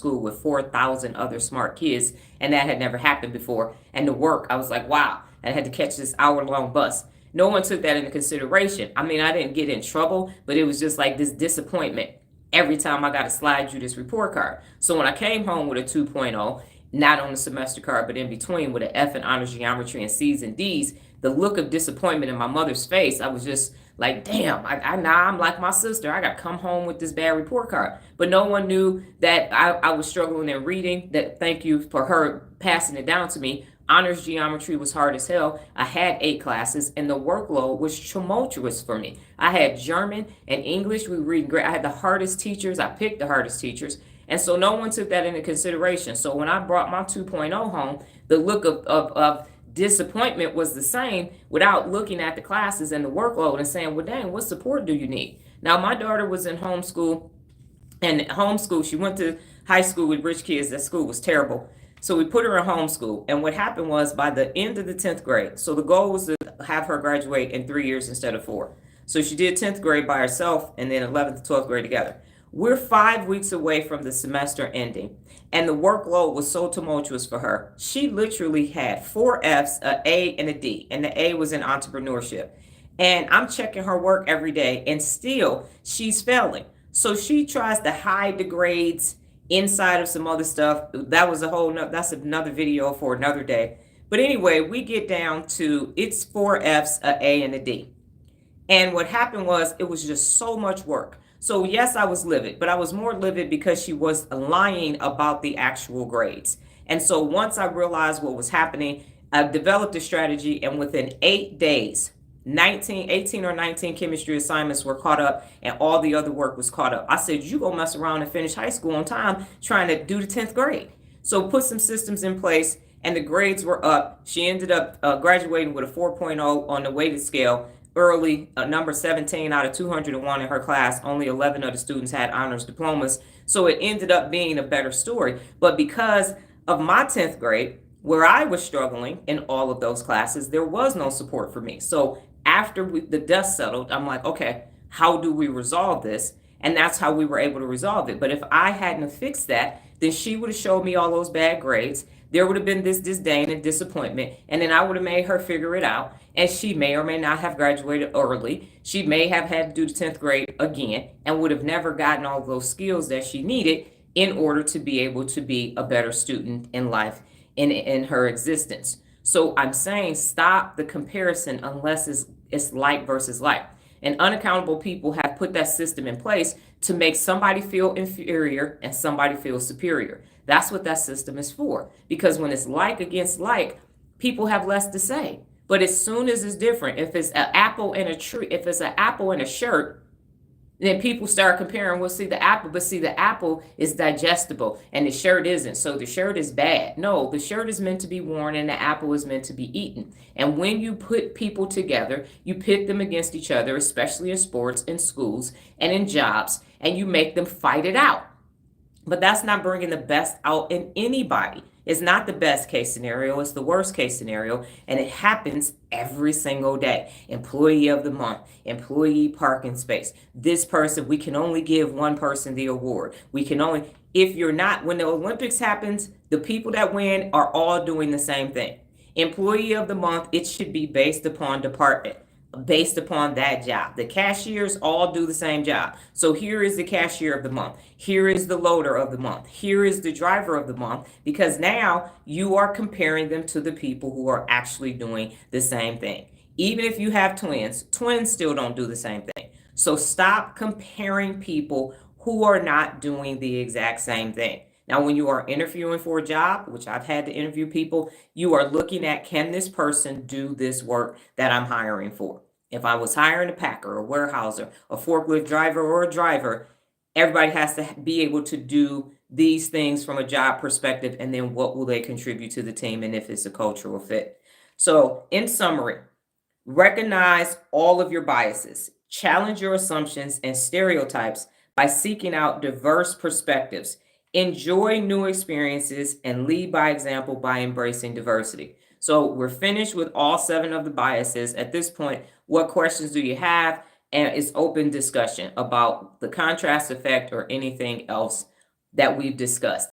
school with 4,000 other smart kids, and that had never happened before. And the work, I was like, wow, I had to catch this hour-long bus. No one took that into consideration. I mean, I didn't get in trouble, but it was just like this disappointment every time I got to slide you this report card. So when I came home with a 2.0, not on the semester card, but in between with an F in honors geometry and C's and D's, the look of disappointment in my mother's face, I was just like, damn, now I'm like my sister. I got to come home with this bad report card. But no one knew that I was struggling in reading. That thank you for her passing it down to me. Honors geometry was hard as hell. I had 8 classes, and the workload was tumultuous for me. I had German and English. We read great. I had the hardest teachers. I picked the hardest teachers. And so no one took that into consideration. So when I brought my 2.0 home, the look of disappointment was the same without looking at the classes and the workload and saying, well, dang, what support do you need? Now, my daughter was in homeschool, and homeschool, she went to high school with rich kids. That school was terrible. So we put her in homeschool. And what happened was by the end of the 10th grade, so the goal was to have her graduate in 3 years instead of 4. So she did 10th grade by herself and then 11th and 12th grade together. We're 5 weeks away from the semester ending, and the workload was so tumultuous for her. She literally had 4 F's, an A, and a D, and the A was in entrepreneurship. And I'm checking her work every day, and still she's failing. So she tries to hide the grades inside of some other stuff. That's another video for another day. But anyway, we get down to it's 4 F's, an A, and a D. And what happened was it was just so much work. So yes, I was livid, but I was more livid because she was lying about the actual grades. And so once I realized what was happening, I developed a strategy, and within 8 days, 18 or 19 chemistry assignments were caught up, and all the other work was caught up. I said, you go mess around and finish high school on time trying to do the 10th grade. So put some systems in place, and the grades were up. She ended up graduating with a 4.0 on the weighted scale early, number 17 out of 201 in her class. Only 11 of the students had honors diplomas. So it ended up being a better story. But because of my 10th grade, where I was struggling in all of those classes, there was no support for me. So after the dust settled, I'm like, okay, how do we resolve this? And that's how we were able to resolve it. But if I hadn't fixed that, then she would have showed me all those bad grades. There would have been this disdain and disappointment, and then I would have made her figure it out, and she may or may not have graduated early. She may have had to do the 10th grade again and would have never gotten all those skills that she needed in order to be able to be a better student in life, in her existence. So I'm saying stop the comparison unless it's like versus like. And unaccountable people have put that system in place to make somebody feel inferior and somebody feel superior. That's what that system is for. Because when it's like against like, people have less to say. But as soon as it's different, if it's an apple and a tree, if it's an apple and a shirt, then people start comparing. Well, see the apple, but see the apple is digestible and the shirt isn't. So the shirt is bad. No, the shirt is meant to be worn and the apple is meant to be eaten. And when you put people together, you pit them against each other, especially in sports, in schools, and in jobs, and you make them fight it out. But that's not bringing the best out in anybody. It's not the best case scenario. It's the worst case scenario. And it happens every single day. Employee of the month, employee parking space. This person, we can only give one person the award. We can only, if you're not, when the Olympics happens, the people that win are all doing the same thing. Employee of the month, it should be based upon department, based upon that job. The cashiers all do the same job. So here is the cashier of the month. Here is the loader of the month. Here is the driver of the month, because now you are comparing them to the people who are actually doing the same thing. Even if you have twins, twins still don't do the same thing. So stop comparing people who are not doing the exact same thing. Now, when you are interviewing for a job, which I've had to interview people, you are looking at, can this person do this work that I'm hiring for? If I was hiring a packer, a warehouser, a forklift driver, or a driver, everybody has to be able to do these things from a job perspective, and then what will they contribute to the team, and if it's a cultural fit. So in summary, recognize all of your biases, challenge your assumptions and stereotypes by seeking out diverse perspectives. Enjoy new experiences and lead by example by embracing diversity. So we're finished with all 7 of the biases. At this point, what questions do you have? And it's open discussion about the contrast effect or anything else that we've discussed.